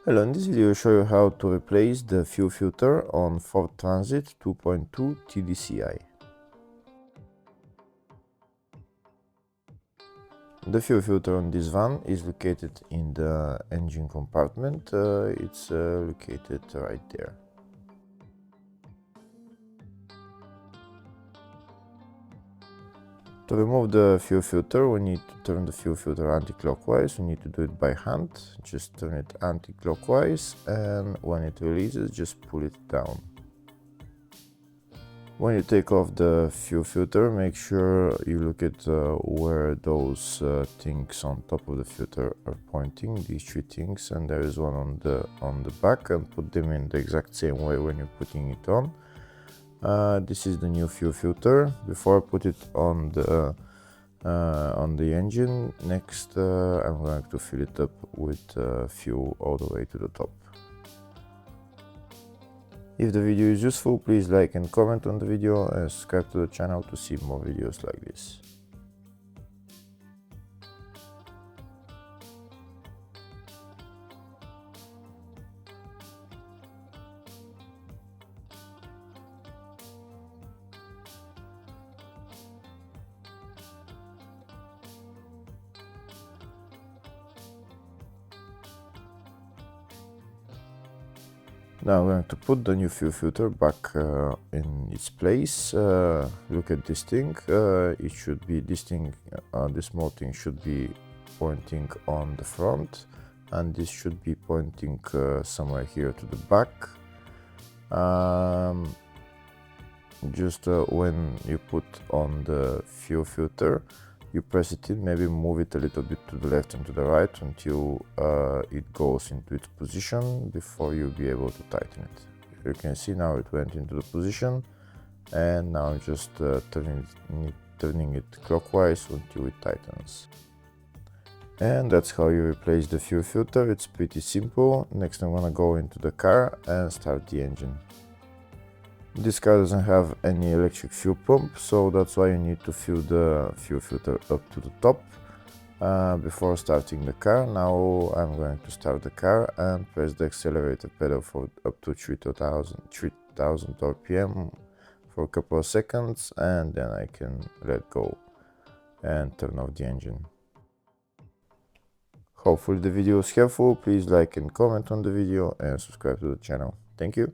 Hello, in this video I'll show you how to replace the fuel filter on Ford Transit 2.2 TDCI. The fuel filter on this van is located in the engine compartment. It's located right there. To remove the fuel filter, we need to turn the fuel filter anti-clockwise. We need to do it by hand. Just turn it anti-clockwise, and when it releases, just pull it down. When you take off the fuel filter, make sure you look at where those things on top of the filter are pointing, these three things, and there is one on the back, and put them in the exact same way when you're putting it on. This is the new fuel filter. Before I put it on the engine, next I'm going to fill it up with fuel all the way to the top. If the video is useful, please like and comment on the video and subscribe to the channel to see more videos like this. Now I'm going to put the new fuel filter back in its place. Look at this thing. It should be this thing. This small thing should be pointing on the front, and this should be pointing somewhere here to the back. Just when you put on the fuel filter, you press it in, maybe move it a little bit to the left and to the right until it goes into its position before you'll be able to tighten it. You can see now it went into the position, and now I'm just turning it clockwise until it tightens. And that's how you replace the fuel filter. It's pretty simple. Next I'm gonna go into the car and start the engine. This car doesn't have any electric fuel pump, so that's why you need to fill the fuel filter up to the top before starting the car. Now I'm going to start the car and press the accelerator pedal for up to 3000 RPM for a couple of seconds, and then I can let go and turn off the engine. Hopefully the video was helpful. Please like and comment on the video and subscribe to the channel. Thank you.